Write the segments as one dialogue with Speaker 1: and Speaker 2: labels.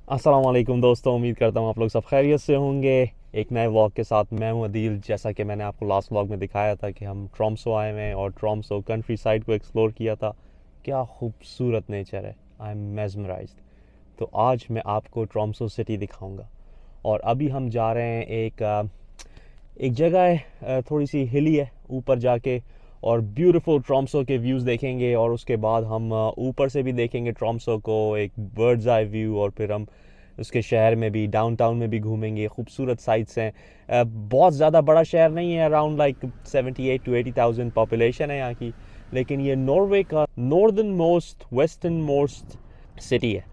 Speaker 1: अस्सलाम वालेकुम दोस्तों, उम्मीद करता हूँ आप लोग सब खैरियत से होंगे। एक नए व्लॉग के साथ मैं हूँ अदील। जैसा कि मैंने आपको लास्ट व्लॉग में दिखाया था कि हम ट्रॉम्सो आए हुए हैं और ट्रॉम्सो कंट्री साइड को एक्सप्लोर किया था। क्या खूबसूरत नेचर है, आई एम मेस्मराइज्ड। तो आज मैं आपको ट्रॉम्सो सिटी दिखाऊंगा। और अभी हम जा रहे हैं एक जगह है, थोड़ी सी हिली है, ऊपर जाके और ब्यूटीफुल ट्रॉम्सो के व्यूज़ देखेंगे। और उसके बाद हम ऊपर से भी देखेंगे ट्रॉम्सो को, एक बर्ड्स आई व्यू। और फिर हम उसके शहर में भी, डाउनटाउन में भी घूमेंगे। खूबसूरत साइट्स हैं। बहुत ज़्यादा बड़ा शहर नहीं है, अराउंड लाइक 78 to 80,000 पॉपुलेशन है यहाँ की। लेकिन ये नॉर्वे का northern most western most city है।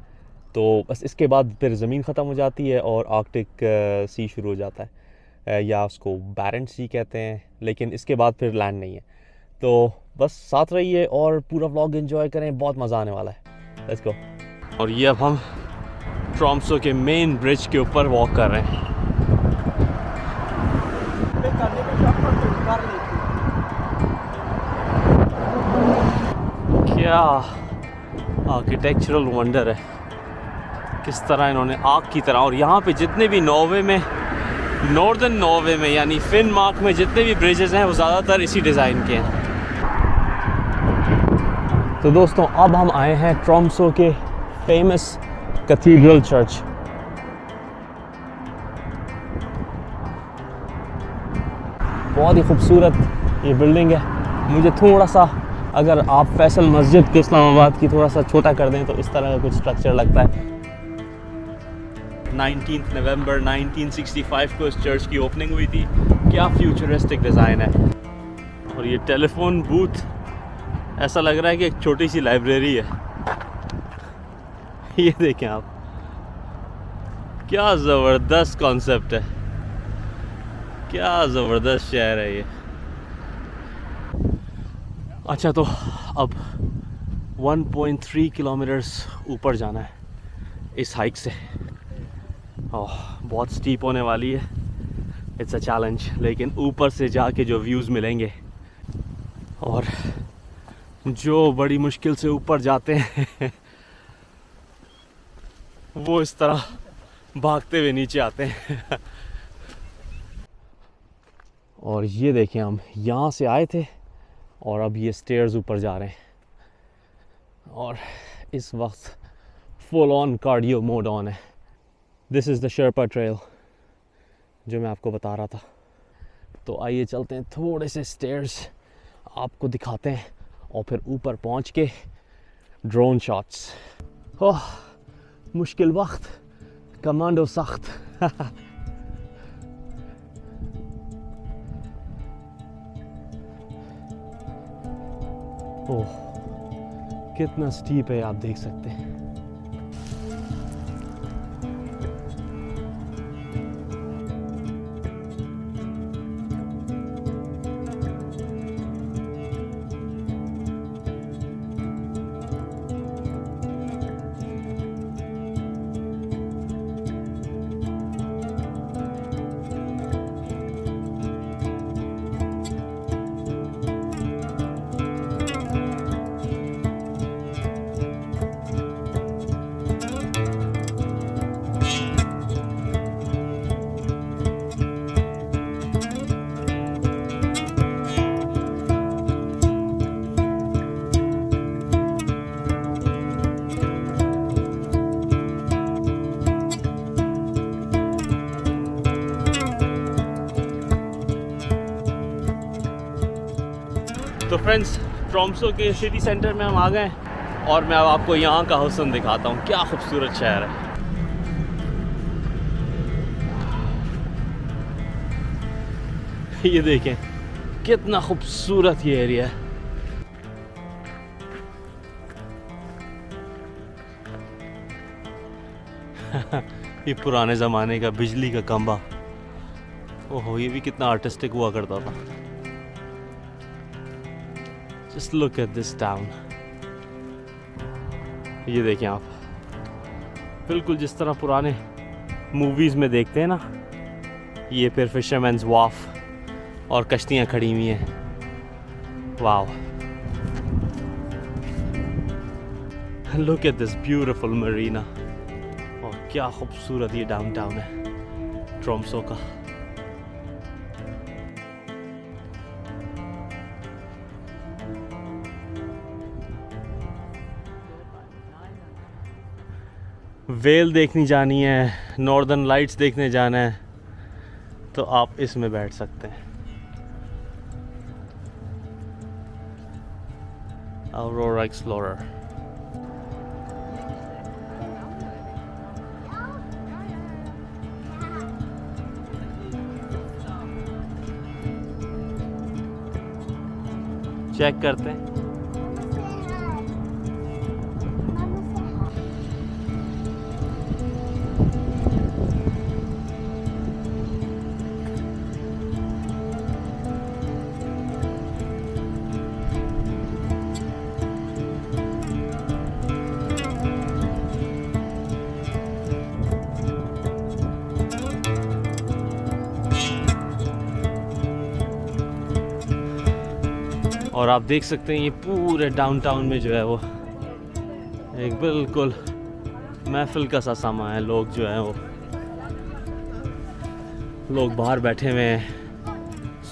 Speaker 1: तो बस इसके बाद फिर ज़मीन ख़त्म हो जाती है और आर्कटिक सी शुरू हो जाता है, या उसको बैरेंट सी कहते हैं। लेकिन इसके बाद फिर लैंड नहीं है। तो बस साथ रहिए और पूरा व्लॉग एंजॉय करें, बहुत मज़ा आने वाला है। Let's go. और ये अब हम ट्रॉम्सो के मेन ब्रिज के ऊपर वॉक कर रहे हैं। क्या आर्किटेक्चरल वंडर है, किस तरह इन्होंने आग की तरह। और यहाँ पे जितने भी नॉर्वे में, नॉर्दर्न नॉर्वे में यानी फिनमार्क में जितने भी ब्रिजेस हैं वो ज़्यादातर इसी डिज़ाइन के हैं। तो दोस्तों अब हम आए हैं ट्रॉम्सो के फेमस कैथीड्रल चर्च। बहुत ही खूबसूरत ये बिल्डिंग है। मुझे थोड़ा सा, अगर आप फैसल मस्जिद को इस्लामाबाद की थोड़ा सा छोटा कर दें तो इस तरह का कुछ स्ट्रक्चर लगता है। 19 नवंबर 1965 को इस चर्च की ओपनिंग हुई थी। क्या फ्यूचरिस्टिक डिज़ाइन है। और ये टेलीफोन बूथ ऐसा लग रहा है कि एक छोटी सी लाइब्रेरी है। ये देखें आप, क्या ज़बरदस्त कॉन्सेप्ट है, क्या ज़बरदस्त शहर है ये। अच्छा, तो अब 1.3 किलोमीटर्स ऊपर जाना है इस हाइक से। ओह, बहुत स्टीप होने वाली है, इट्स अ चैलेंज। लेकिन ऊपर से जाके जो व्यूज़ मिलेंगे, और जो बड़ी मुश्किल से ऊपर जाते हैं वो इस तरह भागते हुए नीचे आते हैं। और ये देखें, हम यहाँ से आए थे और अब ये स्टेयर्स ऊपर जा रहे हैं और इस वक्त full on cardio mode on है। This is the Sherpa trail जो मैं आपको बता रहा था। तो आइए चलते हैं, थोड़े से स्टेयर्स आपको दिखाते हैं और फिर ऊपर पहुंच के ड्रोन शॉट्स। ओह, मुश्किल वक्त, कमांडो सख्त। ओह, कितना स्टीप है, आप देख सकते हैं। तो फ्रेंड्स, ट्रॉम्सो के सिटी सेंटर में हम आ गए और मैं अब आपको यहाँ का हुस्न दिखाता हूँ। क्या खूबसूरत शहर है। ये देखें कितना खूबसूरत ये एरिया है। ये पुराने ज़माने का बिजली का खंभा। ओहो, ये भी कितना आर्टिस्टिक हुआ करता था। Just look at this town. ये देखें आप, बिल्कुल जिस तरह पुराने मूवीज़ में देखते हैं ना। ये फिर फिशरमैन्स वाफ और कश्तियाँ खड़ी हुई हैं। वाव, look at this beautiful marina. और क्या खूबसूरत ये डाउनटाउन है ट्रोम्सो का। वेल देखनी जानी है, नॉर्दर्न लाइट्स देखने जाना है, तो आप इसमें बैठ सकते हैं। Aurora Explorer। चेक करते हैं। और आप देख सकते हैं ये पूरे डाउनटाउन में जो है वो एक बिल्कुल महफिल का सा समा है। लोग जो है वो लोग बाहर बैठे हुए हैं,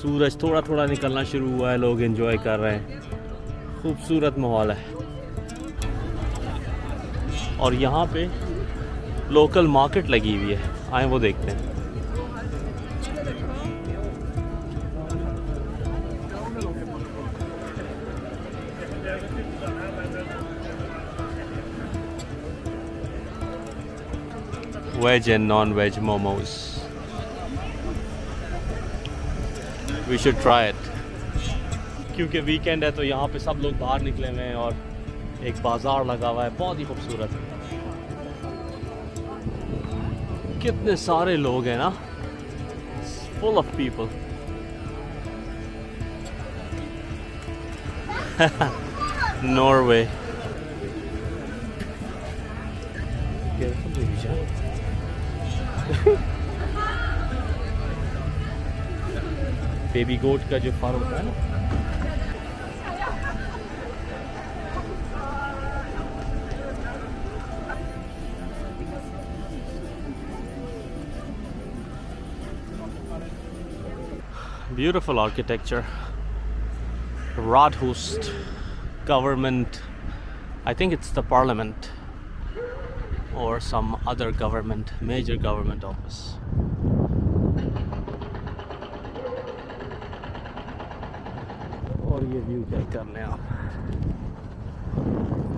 Speaker 1: सूरज थोड़ा थोड़ा निकलना शुरू हुआ है, लोग एंजॉय कर रहे हैं, खूबसूरत माहौल है। और यहाँ पे लोकल मार्केट लगी हुई है, आए वो देखते हैं। Veg and non-veg momos. We should try it. क्योंकि वीकेंड है तो यहाँ पे सब लोग बाहर निकले हुए हैं और एक बाजार लगा हुआ है, बहुत ही खूबसूरत। कितने सारे लोग हैं ना, full of people. Norway. Baby goat का जो फर होता है ना, beautiful architecture, Radhust government, I think it's the parliament or some other government, major government office. और ये व्यू चेक करने आप,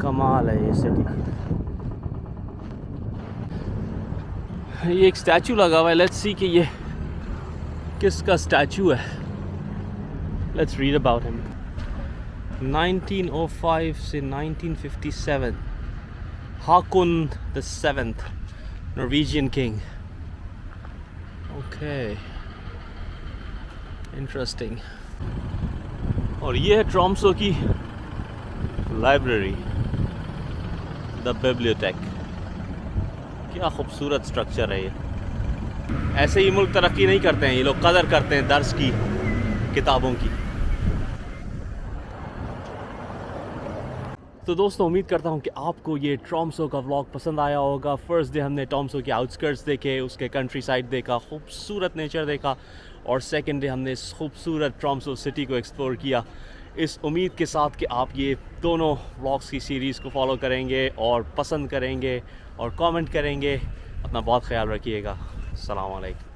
Speaker 1: कमाल है ये सिटी। ये एक स्टैचू लगा हुआ है, लेट्स सी कि ये किसका स्टैचू है। Let's read about him. 1905 से 1957, Hakon the 7th, Norwegian king. Okay, interesting. और ये है ट्रोम्सो की लाइब्रेरी, द बिब्लियोटेक। क्या खूबसूरत स्ट्रक्चर है ये। ऐसे ही मुल्क तरक्की नहीं करते हैं, ये लोग कदर करते हैं दर्स की, किताबों की। तो दोस्तों उम्मीद करता हूँ कि आपको ये ट्रोम्सो का व्लॉग पसंद आया होगा। फर्स्ट डे हमने ट्रोम्सो के आउटस्कर्ट्स देखे, उसके कंट्री साइड देखा, खूबसूरत नेचर देखा, और सेकंड डे हमने इस खूबसूरत ट्रोम्सो सिटी को एक्सप्लोर किया। इस उम्मीद के साथ कि आप ये दोनों व्लॉग्स की सीरीज़ को फॉलो करेंगे और पसंद करेंगे और कमेंट करेंगे। अपना बहुत ख्याल रखिएगा। अस्सलाम वालेकुम।